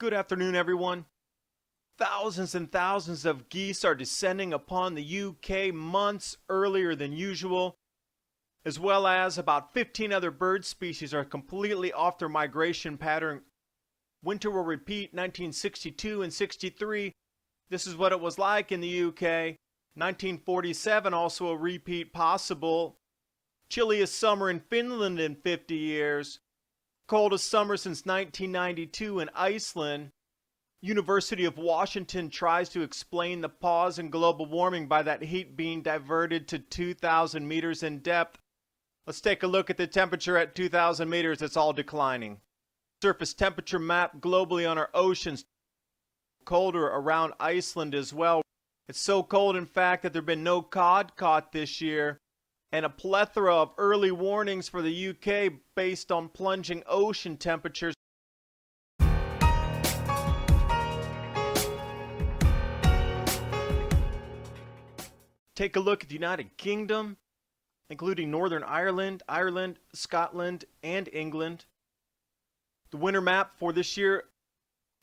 Good afternoon, everyone. Thousands and thousands of geese are descending upon the UK months earlier than usual, as well as about 15 other bird species are completely off their migration pattern. Winter will repeat 1962 and 63. This is what it was like in the UK. 1947 also a repeat possible. Chilliest summer in Finland in 50 years. Coldest summer since 1992 in Iceland. University of Washington tries to explain the pause in global warming by that heat being diverted to 2,000 meters in depth. Let's take a look at the temperature at 2,000 meters. It's all declining. Surface temperature map globally on our oceans. Colder around Iceland as well. It's so cold, in fact, that there have been no cod caught this year, and a plethora of early warnings for the UK based on plunging ocean temperatures. Take a look at the United Kingdom, including Northern Ireland, Scotland, and England. The winter map for this year,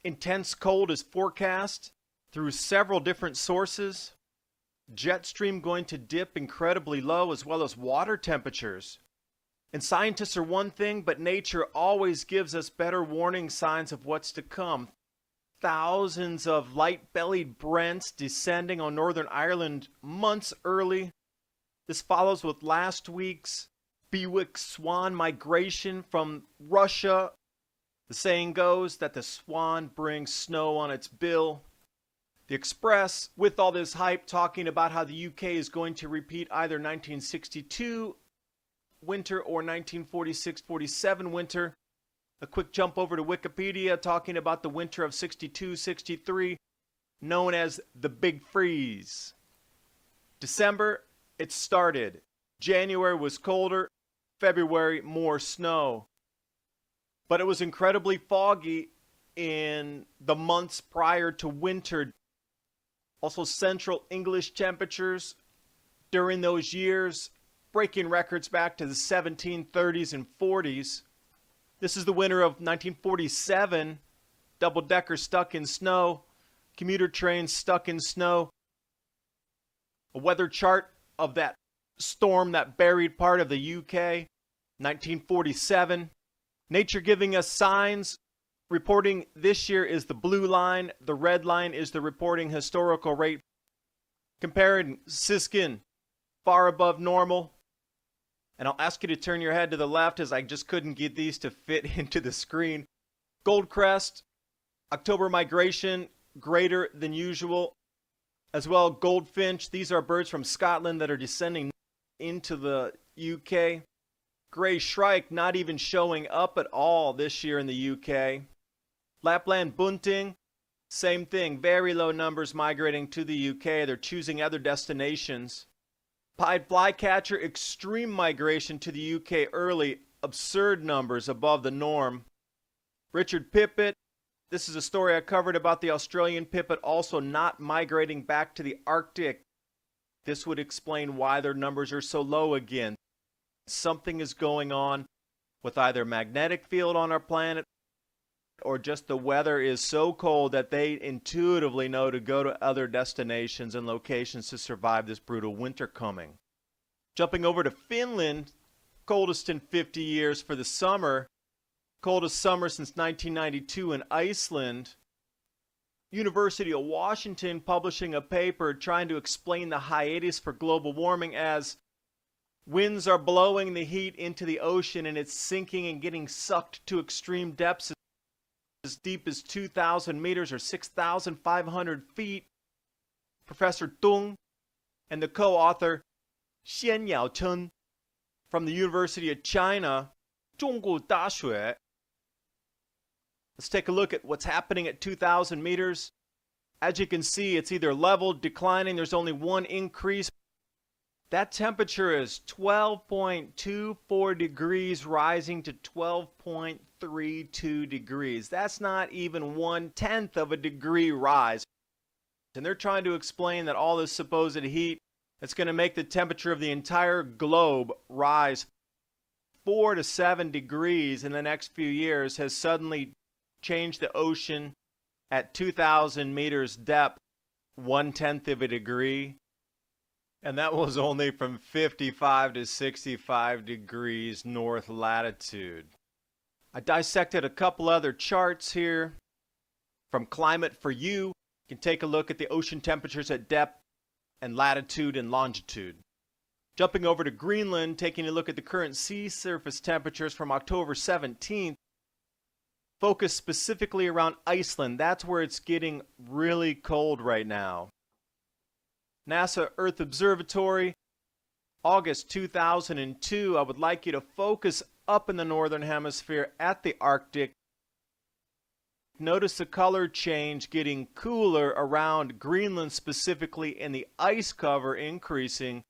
intense cold is forecast through several different sources. Jet stream going to dip incredibly low, as well as water temperatures. And scientists are one thing, but nature always gives us better warning signs of what's to come. Thousands of light-bellied brents descending on Northern Ireland months early. This follows with last week's Bewick swan migration from Russia. The saying goes that the swan brings snow on its bill. The Express, with all this hype, talking about how the UK is going to repeat either 1962 winter or 1946-47 winter. A quick jump over to Wikipedia, talking about the winter of 62-63, known as the Big Freeze. December, it started. January was colder. February, more snow. But it was incredibly foggy in the months prior to winter. Also, Central English temperatures during those years, breaking records back to the 1730s and 40s. This is the winter of 1947. Double-decker stuck in snow. Commuter trains stuck in snow. A weather chart of that storm that buried part of the UK. 1947. Nature giving us signs. Reporting this year is the blue line. The red line is the reporting historical rate. Comparing Siskin, far above normal. And I'll ask you to turn your head to the left, as I just couldn't get these to fit into the screen. Goldcrest, October migration, greater than usual. As well, goldfinch. These are birds from Scotland that are descending into the UK. Grey shrike not even showing up at all this year in the UK. Lapland bunting, same thing. Very low numbers migrating to the UK. They're choosing other destinations. Pied flycatcher, extreme migration to the UK early. Absurd numbers above the norm. Richard pipit. This is a story I covered about the Australian pipit also not migrating back to the Arctic. This would explain why their numbers are so low again. Something is going on with either magnetic field on our planet, or just the weather is so cold that they intuitively know to go to other destinations and locations to survive this brutal winter coming. Jumping over to Finland, coldest in 50 years for the summer. Coldest summer since 1992 in Iceland. University of Washington publishing a paper trying to explain the hiatus for global warming as winds are blowing the heat into the ocean, and it's sinking and getting sucked to extreme depths as deep as 2,000 meters or 6,500 feet. Professor Tung and the co-author Xian Yaocheng from the University of China, 中国大学. Let's take a look at what's happening at 2,000 meters. As you can see, it's either level, declining. There's only one increase. That temperature is 12.24 degrees rising to 12.32 degrees. That's not even 1/10 of a degree rise. And they're trying to explain that all this supposed heat that's going to make the temperature of the entire globe rise 4 to 7 degrees in the next few years has suddenly changed the ocean at 2,000 meters depth, 1/10 of a degree. And that was only from 55 to 65 degrees north latitude. I dissected a couple other charts here from Climate for You. You can take a look at the ocean temperatures at depth and latitude and longitude. Jumping over to Greenland, taking a look at the current sea surface temperatures from October 17th. Focus specifically around Iceland. That's where it's getting really cold right now. NASA Earth Observatory, August 2002. I would like you to focus up in the northern hemisphere at the Arctic. Notice the color change getting cooler around Greenland specifically, and the ice cover increasing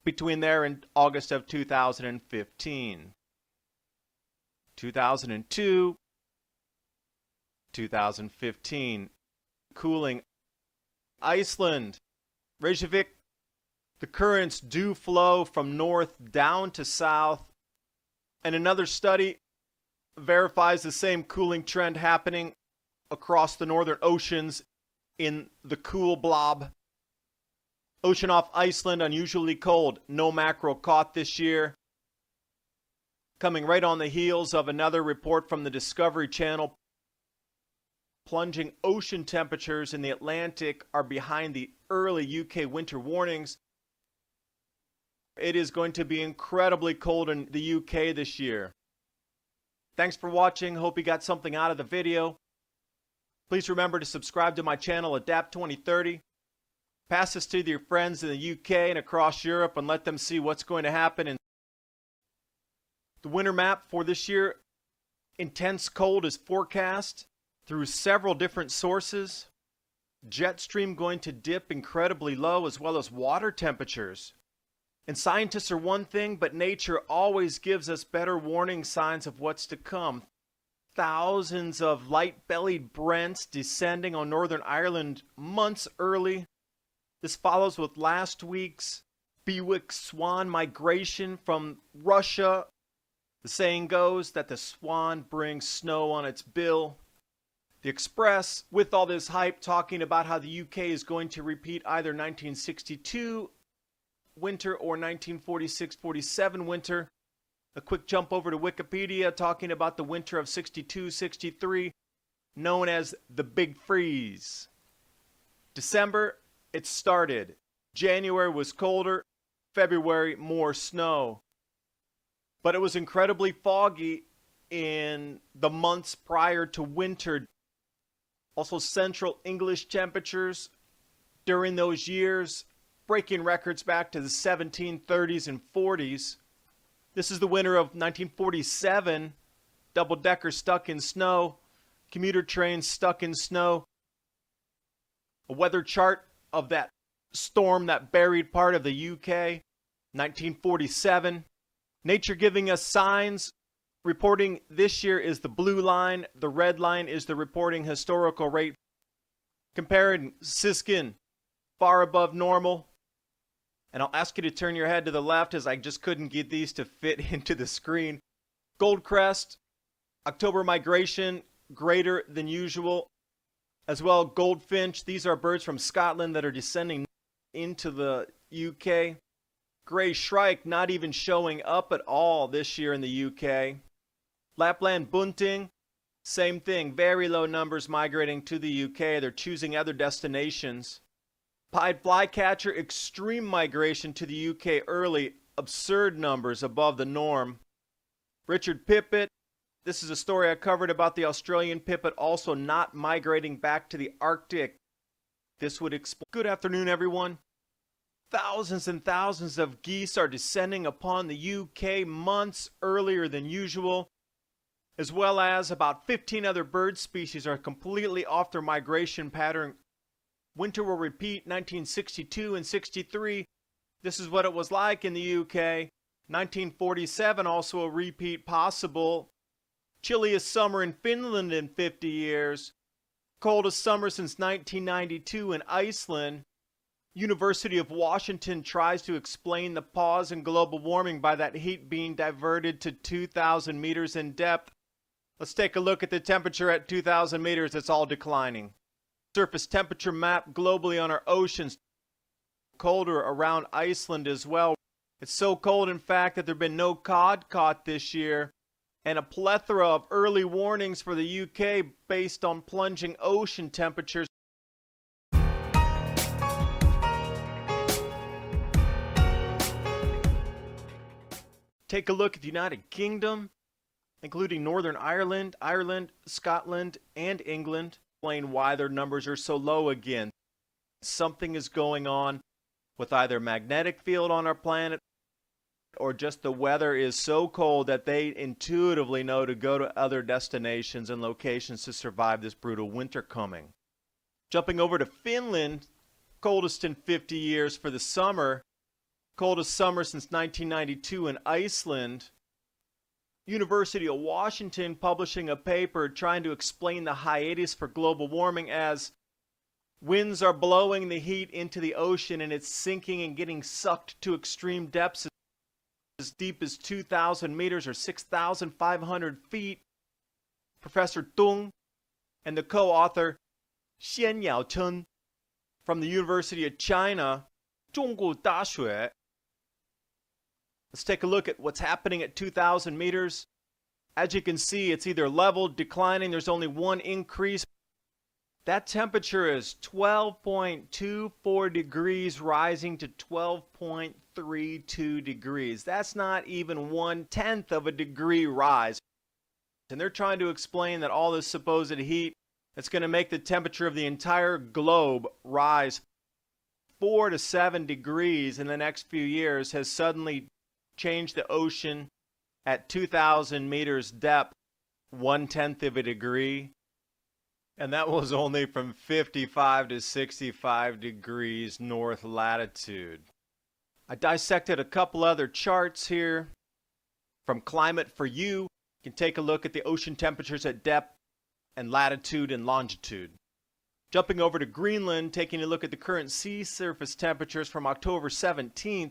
between there and August of 2015. 2002, 2015. Cooling. Iceland, Reykjavik, the currents do flow from north down to south, and another study verifies the same cooling trend happening across the northern oceans in the cool blob. Ocean off Iceland, unusually cold. No mackerel caught this year. Coming right on the heels of another report from the Discovery Channel. Plunging ocean temperatures in the Atlantic are behind the early UK winter warnings. It is going to be incredibly cold in the UK this year. Thanks for watching. Hope you got something out of the video. Please remember to subscribe to my channel, Adapt 2030. Pass this to your friends in the UK and across Europe and let them see what's going to happen. And the winter map for this year, intense cold is forecast through several different sources. Jet stream going to dip incredibly low, as well as water temperatures. And scientists are one thing, but nature always gives us better warning signs of what's to come. Thousands of light-bellied Brents descending on Northern Ireland months early. This follows with last week's Bewick swan migration from Russia. The saying goes that the swan brings snow on its bill. The Express, with all this hype, talking about how the UK is going to repeat either 1962 winter or 1946-47 winter. A quick jump over to Wikipedia, talking about the winter of 62-63, known as the Big Freeze. December, it started. January was colder. February, more snow. But it was incredibly foggy in the months prior to winter. Also, Central English temperatures during those years breaking records back to the 1730s and 40s. This is the winter of 1947. Double-decker stuck in snow. Commuter trains stuck in snow. A weather chart of that storm that buried part of the UK. 1947. Nature giving us signs. Reporting this year is the blue line. The red line is the reporting historical rate. Comparing Siskin, far above normal. And I'll ask you to turn your head to the left, as I just couldn't get these to fit into the screen. Goldcrest, October migration, greater than usual. As well, Goldfinch. These are birds from Scotland that are descending into the UK. Grey Shrike not even showing up at all this year in the UK. Lapland bunting, same thing. Very low numbers migrating to the UK. They're choosing other destinations. Pied flycatcher, extreme migration to the UK early. Absurd numbers above the norm. Richard Pipit. This is a story I covered about the Australian pipit also not migrating back to the Arctic. This would explain. Good afternoon, everyone. Thousands and thousands of geese are descending upon the UK months earlier than usual, as well as about 15 other bird species are completely off their migration pattern. Winter will repeat 1962 and 63. This is what it was like in the UK. 1947 also a repeat possible. Chilliest summer in Finland in 50 years. Coldest summer since 1992 in Iceland. University of Washington tries to explain the pause in global warming by that heat being diverted to 2,000 meters in depth. Let's take a look at the temperature at 2,000 meters. It's all declining. Surface temperature map globally on our oceans. Colder around Iceland as well. It's so cold, in fact, that there have been no cod caught this year, and a plethora of early warnings for the UK based on plunging ocean temperatures. Take a look at the United Kingdom, including Northern Ireland, Scotland, and England. Explain why their numbers are so low again. Something is going on with either magnetic field on our planet or just the weather is so cold that they intuitively know to go to other destinations and locations to survive this brutal winter coming. Jumping over to Finland, coldest in 50 years for the summer, coldest summer since 1992 in Iceland. University of Washington publishing a paper trying to explain the hiatus for global warming as winds are blowing the heat into the ocean and it's sinking and getting sucked to extreme depths as deep as 2,000 meters or 6,500 feet. Professor Tung and the co-author Xian Yaocheng from the University of China, 中国大学. Let's take a look at what's happening at 2,000 meters. As you can see, it's either level, declining, there's only one increase. That temperature is 12.24 degrees rising to 12.32 degrees. That's not even 1/10 of a degree rise. And they're trying to explain that all this supposed heat that's going to make the temperature of the entire globe rise 4 to 7 degrees in the next few years has suddenly changed the ocean at 2,000 meters depth 1/10 of a degree. And that was only from 55 to 65 degrees north latitude. I dissected a couple other charts here from Climate for You. You can take a look at the ocean temperatures at depth and latitude and longitude. Jumping over to Greenland, taking a look at the current sea surface temperatures from October 17th.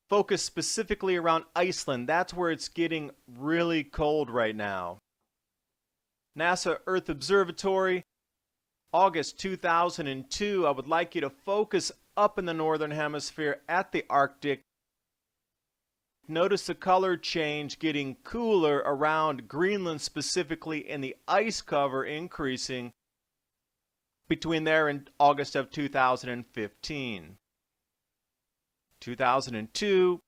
Focus specifically around Iceland. That's where it's getting really cold right now. NASA Earth Observatory, August 2002. I would like you to focus up in the northern hemisphere at the Arctic. Notice the color change getting cooler around Greenland specifically, and the ice cover increasing between there and August of 2015. 2002,